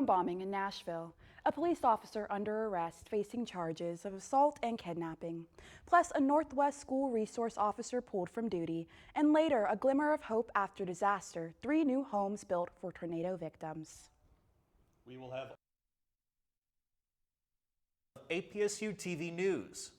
bombing in Nashville. A police officer under arrest facing charges of assault and kidnapping, plus a Northwest school resource officer pulled from duty, and later a glimmer of hope after disaster, 3 new homes built for tornado victims. We will have APSU-TV News.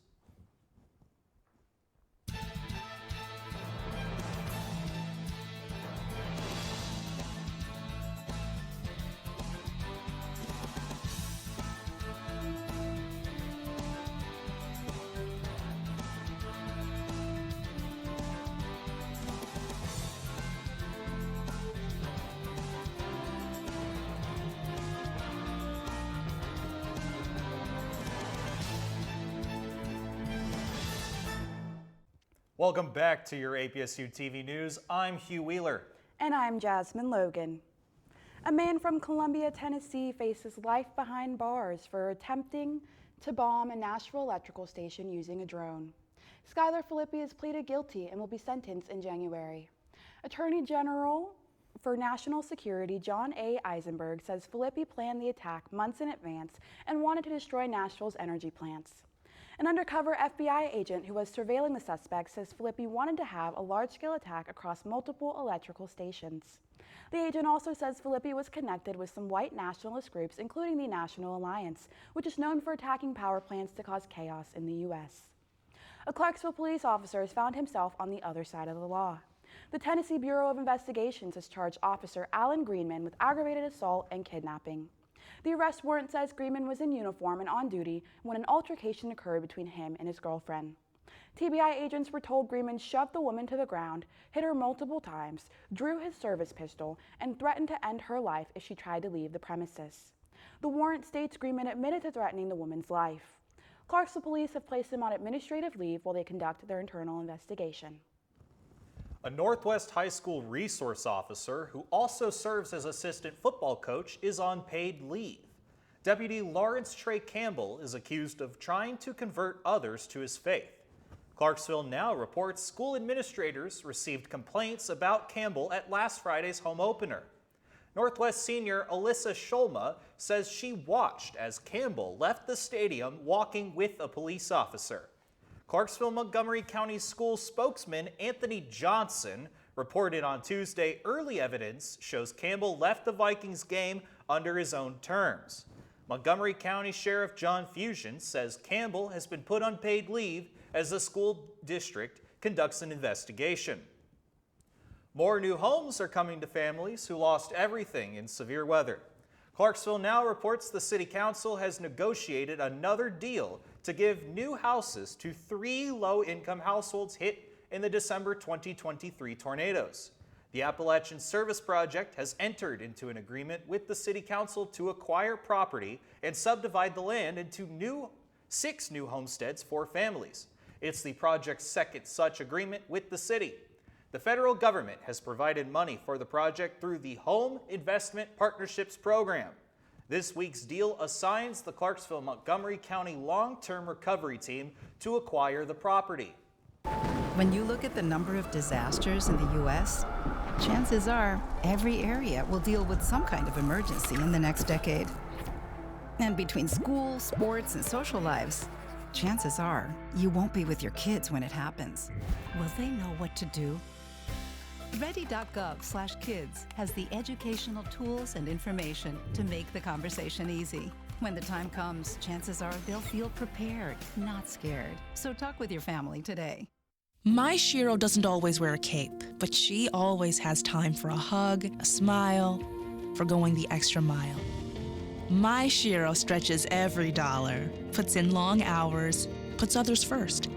Welcome back to your APSU-TV News. I'm Hugh Wheeler. And I'm Jasmine Logan. A man from Columbia, Tennessee faces life behind bars for attempting to bomb a Nashville electrical station using a drone. Skylar Filippi has pleaded guilty and will be sentenced in January. Attorney General for National Security John A. Eisenberg says Filippi planned the attack months in advance and wanted to destroy Nashville's energy plants. An undercover FBI agent who was surveilling the suspect says Filippi wanted to have a large-scale attack across multiple electrical stations. The agent also says Filippi was connected with some white nationalist groups, including the National Alliance, which is known for attacking power plants to cause chaos in the U.S. A Clarksville police officer has found himself on the other side of the law. The Tennessee Bureau of Investigations has charged Officer Alan Greenman with aggravated assault and kidnapping. The arrest warrant says Greenman was in uniform and on duty when an altercation occurred between him and his girlfriend. TBI agents were told Greenman shoved the woman to the ground, hit her multiple times, drew his service pistol, and threatened to end her life if she tried to leave the premises. The warrant states Greenman admitted to threatening the woman's life. Clarksville police have placed him on administrative leave while they conduct their internal investigation. A Northwest High School resource officer who also serves as assistant football coach is on paid leave. Deputy Lawrence Trey Campbell is accused of trying to convert others to his faith. Clarksville Now reports school administrators received complaints about Campbell at last Friday's home opener. Northwest senior Alyssa Scholma says she watched as Campbell left the stadium walking with a police officer. Clarksville-Montgomery County School spokesman Anthony Johnson reported on Tuesday early evidence shows Campbell left the Vikings game under his own terms. Montgomery County Sheriff John Fusion says Campbell has been put on paid leave as the school district conducts an investigation. More new homes are coming to families who lost everything in severe weather. Clarksville Now reports the City Council has negotiated another deal to give new houses to 3 low-income households hit in the December 2023 tornadoes. The Appalachian Service Project has entered into an agreement with the City Council to acquire property and subdivide the land into 6 new homesteads for families. It's the project's second such agreement with the city. The federal government has provided money for the project through the Home Investment Partnerships Program. This week's deal assigns the Clarksville-Montgomery County Long-Term Recovery Team to acquire the property. When you look at the number of disasters in the U.S., chances are every area will deal with some kind of emergency in the next decade. And between school, sports, and social lives, chances are you won't be with your kids when it happens. Will they know what to do? Ready.gov/kids has the educational tools and information to make the conversation easy. When the time comes, chances are they'll feel prepared, not scared. So talk with your family today. My Shiro doesn't always wear a cape, but she always has time for a hug, a smile, for going the extra mile. My Shiro stretches every dollar, puts in long hours, puts others first.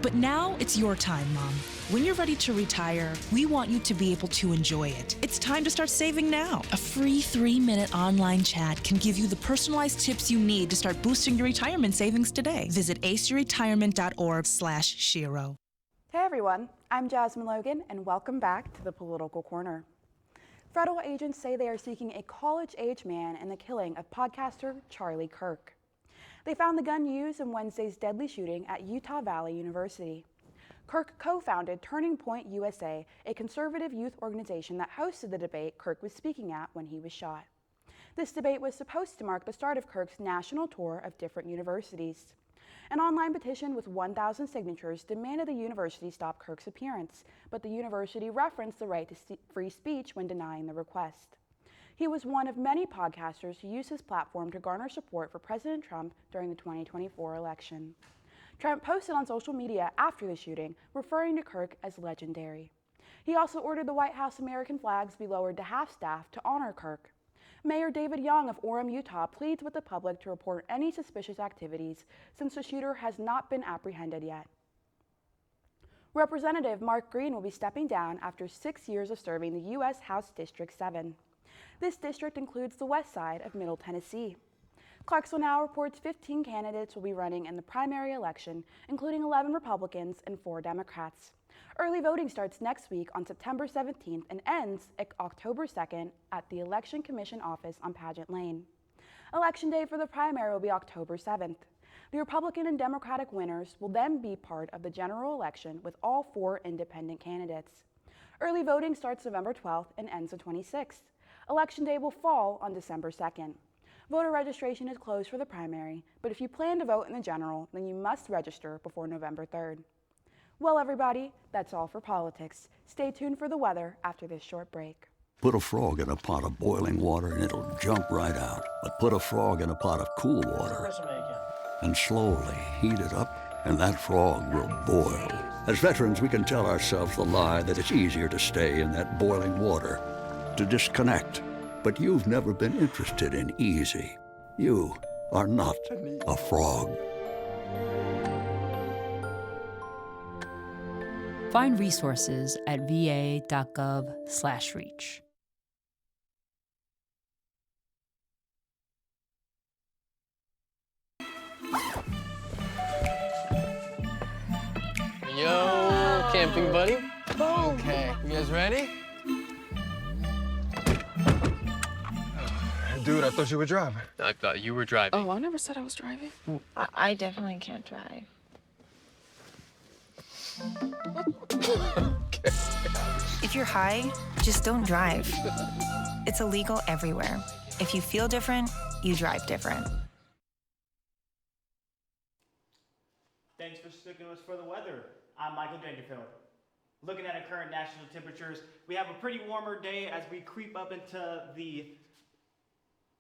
But now it's your time, Mom. When you're ready to retire, we want you to be able to enjoy it. It's time to start saving now. A free 3-minute online chat can give you the personalized tips you need to start boosting your retirement savings today. Visit aceyourretirement.org/Shiro. Hey everyone, I'm Jasmine Logan and welcome back to the Political Corner. Federal agents say they are seeking a college-age man in the killing of podcaster Charlie Kirk. They found the gun used in Wednesday's deadly shooting at Utah Valley University. Kirk co-founded Turning Point USA, a conservative youth organization that hosted the debate Kirk was speaking at when he was shot. This debate was supposed to mark the start of Kirk's national tour of different universities. An online petition with 1,000 signatures demanded the university stop Kirk's appearance, but the university referenced the right to free speech when denying the request. He was one of many podcasters who used his platform to garner support for President Trump during the 2024 election. Trump posted on social media after the shooting, referring to Kirk as legendary. He also ordered the White House American flags be lowered to half-staff to honor Kirk. Mayor David Young of Orem, Utah pleads with the public to report any suspicious activities since the shooter has not been apprehended yet. Representative Mark Green will be stepping down after 6 years of serving the U.S. House District 7. This district includes the west side of Middle Tennessee. Clarksville Now reports 15 candidates will be running in the primary election, including 11 Republicans and 4 Democrats. Early voting starts next week on September 17th and ends October 2nd at the Election Commission office on Pageant Lane. Election day for the primary will be October 7th. The Republican and Democratic winners will then be part of the general election with all 4 independent candidates. Early voting starts November 12th and ends the 26th. Election day will fall on December 2nd. Voter registration is closed for the primary, but if you plan to vote in the general, then you must register before November 3rd. Well, everybody, that's all for politics. Stay tuned for the weather after this short break. Put a frog in a pot of boiling water and it'll jump right out. But put a frog in a pot of cool water and slowly heat it up, and that frog will boil. As veterans, we can tell ourselves the lie that it's easier to stay in that boiling water, to disconnect. But you've never been interested in easy. You are not a frog. Find resources at va.gov/reach. Yo, camping buddy. Okay, you guys ready? Dude, I thought you were driving. I thought you were driving. Oh, I never said I was driving. I definitely can't drive. Okay. If you're high, just don't drive. It's illegal everywhere. If you feel different, you drive different. Thanks for sticking with us for the weather. I'm Michael Dangerfield. Looking at our current national temperatures, we have a pretty warmer day as we creep up into the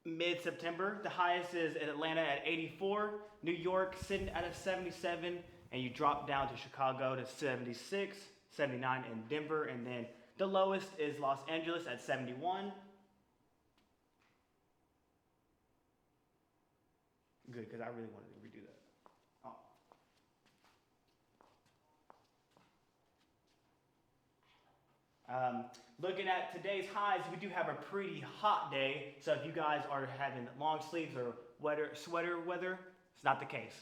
mid-September. The highest is in Atlanta at 84, New York sitting at a 77, and you drop down to Chicago to 76, 79 in Denver, and then the lowest is Los Angeles at 71. Good, because I really wanted to redo that. Looking at today's highs, we do have a pretty hot day, so if you guys are having long sleeves or sweater weather, it's not the case.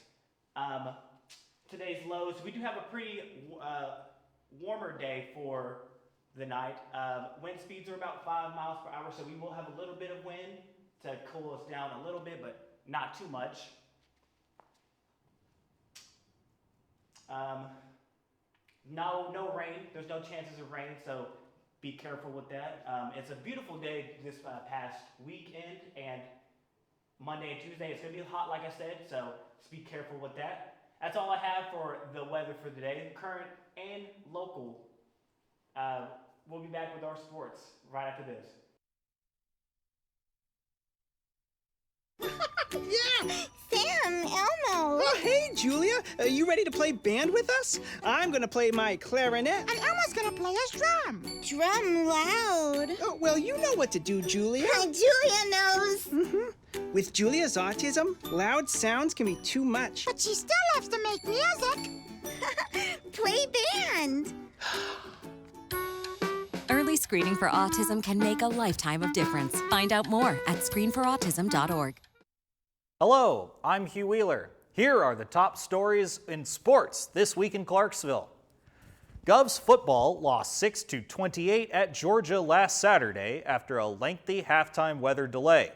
Today's lows, we do have a pretty warmer day for the night. Wind speeds are about 5 miles per hour, so we will have a little bit of wind to cool us down a little bit, but not too much. No rain. There's no chances of rain, so be careful with that. It's a beautiful day this past weekend, and Monday and Tuesday it's going to be hot, like I said, so just be careful with that. That's all I have for the weather for today, current and local. We'll be back with our sports right after this. Yeah! Sam, Elmo! Oh, hey, Julia. Are you ready to play band with us? I'm gonna play my clarinet. And Elmo's gonna play his drum. Drum loud. Oh, well, you know what to do, Julia. Julia knows. Mm-hmm. With Julia's autism, loud sounds can be too much. But she still loves to make music. Play band. Early screening for autism can make a lifetime of difference. Find out more at screenforautism.org. Hello, I'm Hugh Wheeler. Here are the top stories in sports this week in Clarksville. Govs football lost 6-28 at Georgia last Saturday after a lengthy halftime weather delay.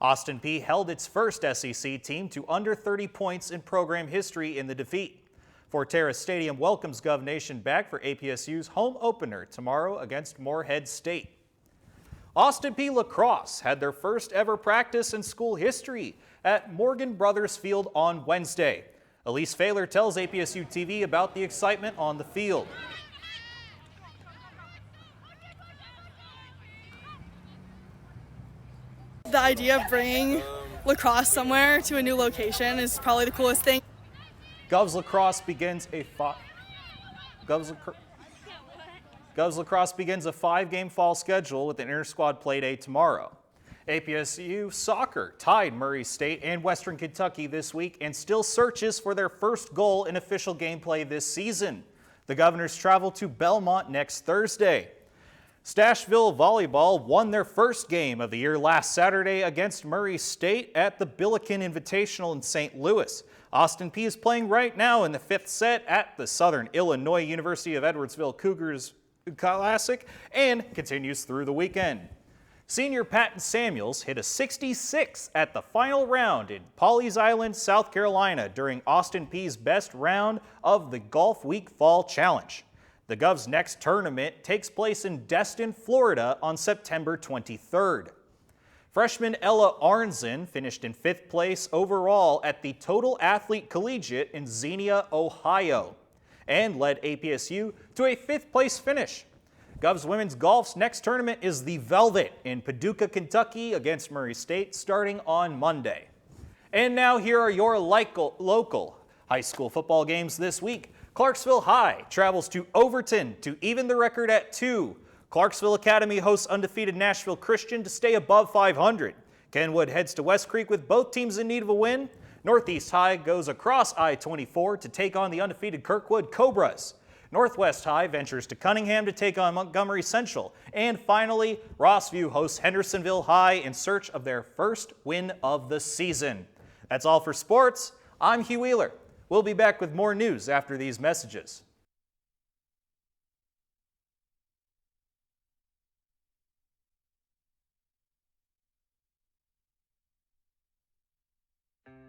Austin Peay held its first SEC team to under 30 points in program history in the defeat. Forterra Stadium welcomes Gov Nation back for APSU's home opener tomorrow against Morehead State. Austin Peay Lacrosse had their first ever practice in school history at Morgan Brothers Field on Wednesday. Elise Failer tells APSU-TV about the excitement on the field. The idea of bringing lacrosse somewhere to a new location is probably the coolest thing. Govs Lacrosse begins a five-game fall schedule with an inter-squad play day tomorrow. APSU soccer tied Murray State and Western Kentucky this week and still searches for their first goal in official gameplay this season. The Governors travel to Belmont next Thursday. Nashville volleyball won their first game of the year last Saturday against Murray State at the Billiken Invitational in St. Louis. Austin Peay is playing right now in the fifth set at the Southern Illinois University of Edwardsville Cougars Classic and continues through the weekend. Senior Patton Samuels hit a 66 at the final round in Pawleys Island, South Carolina during Austin Peay's best round of the Golf Week Fall Challenge. The Gov's next tournament takes place in Destin, Florida on September 23rd. Freshman Ella Arnzen finished in 5th place overall at the Total Athlete Collegiate in Xenia, Ohio, and led APSU to a 5th place finish. Govs Women's Golf's next tournament is the Velvet in Paducah, Kentucky against Murray State starting on Monday. And now here are your local high school football games this week. Clarksville High travels to Overton to even the record at 2. Clarksville Academy hosts undefeated Nashville Christian to stay above 500. Kenwood heads to West Creek with both teams in need of a win. Northeast High goes across I-24 to take on the undefeated Kirkwood Cobras. Northwest High ventures to Cunningham to take on Montgomery Central. And finally, Rossview hosts Hendersonville High in search of their first win of the season. That's all for sports. I'm Hugh Wheeler. We'll be back with more news after these messages.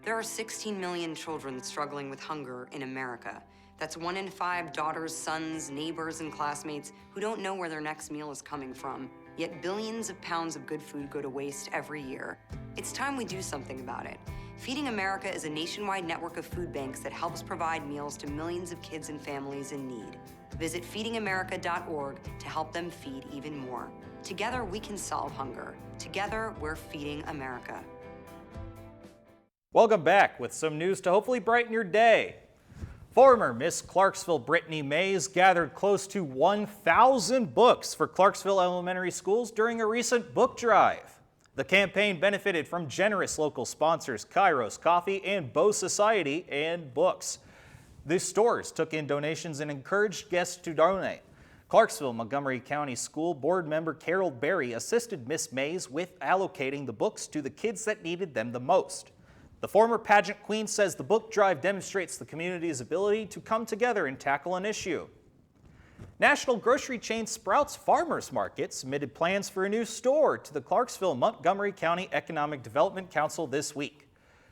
There are 16 million children struggling with hunger in America. That's 1 in 5 daughters, sons, neighbors, and classmates who don't know where their next meal is coming from. Yet billions of pounds of good food go to waste every year. It's time we do something about it. Feeding America is a nationwide network of food banks that helps provide meals to millions of kids and families in need. Visit feedingamerica.org to help them feed even more. Together, we can solve hunger. Together, we're feeding America. Welcome back with some news to hopefully brighten your day. Former Miss Clarksville Brittany Mays gathered close to 1,000 books for Clarksville elementary schools during a recent book drive. The campaign benefited from generous local sponsors Kairos Coffee and Bow Society and Books. The stores took in donations and encouraged guests to donate. Clarksville Montgomery County School Board member Carol Berry assisted Miss Mays with allocating the books to the kids that needed them the most. The former pageant queen says the book drive demonstrates the community's ability to come together and tackle an issue. National grocery chain Sprouts Farmers Market submitted plans for a new store to the Clarksville Montgomery County Economic Development Council this week.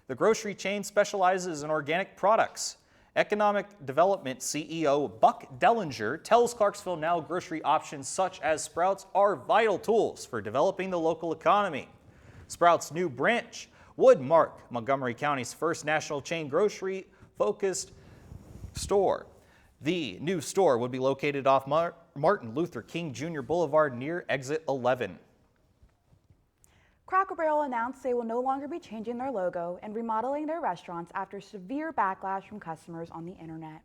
The grocery chain specializes in organic products. Economic Development CEO Buck Dellinger tells Clarksville Now grocery options such as Sprouts are vital tools for developing the local economy. Sprouts' new branch would mark Montgomery County's first national chain grocery-focused store. The new store would be located off Martin Luther King Jr. Boulevard near Exit 11. Cracker Barrel announced they will no longer be changing their logo and remodeling their restaurants after severe backlash from customers on the internet.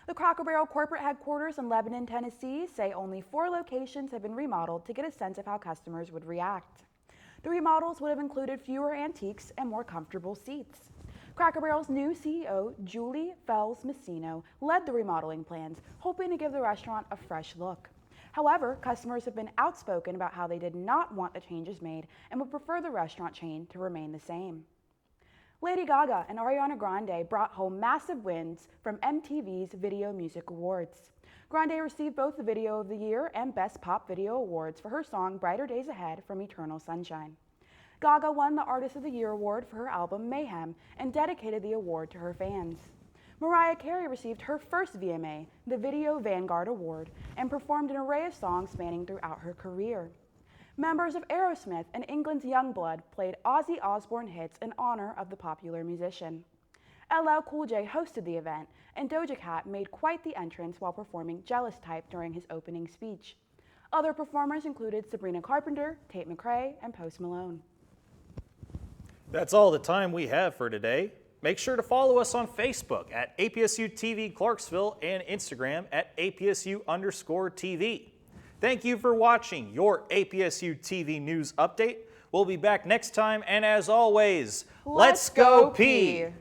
The Cracker Barrel corporate headquarters in Lebanon, Tennessee say only 4 locations have been remodeled to get a sense of how customers would react. The remodels would have included fewer antiques and more comfortable seats. Cracker Barrel's new CEO, Julie Fells Messino, led the remodeling plans, hoping to give the restaurant a fresh look. However, customers have been outspoken about how they did not want the changes made and would prefer the restaurant chain to remain the same. Lady Gaga and Ariana Grande brought home massive wins from MTV's Video Music Awards. Grande received both the Video of the Year and Best Pop Video awards for her song Brighter Days Ahead from Eternal Sunshine. Gaga won the Artist of the Year award for her album Mayhem and dedicated the award to her fans. Mariah Carey received her first VMA, the Video Vanguard Award, and performed an array of songs spanning throughout her career. Members of Aerosmith and England's Youngblood played Ozzy Osbourne hits in honor of the popular musician. LL Cool J hosted the event, and Doja Cat made quite the entrance while performing Jealous Type during his opening speech. Other performers included Sabrina Carpenter, Tate McRae, and Post Malone. That's all the time we have for today. Make sure to follow us on Facebook at APSU-TV Clarksville and Instagram at APSU_TV. Thank you for watching your APSU-TV News Update. We'll be back next time, and as always, let's go Peay!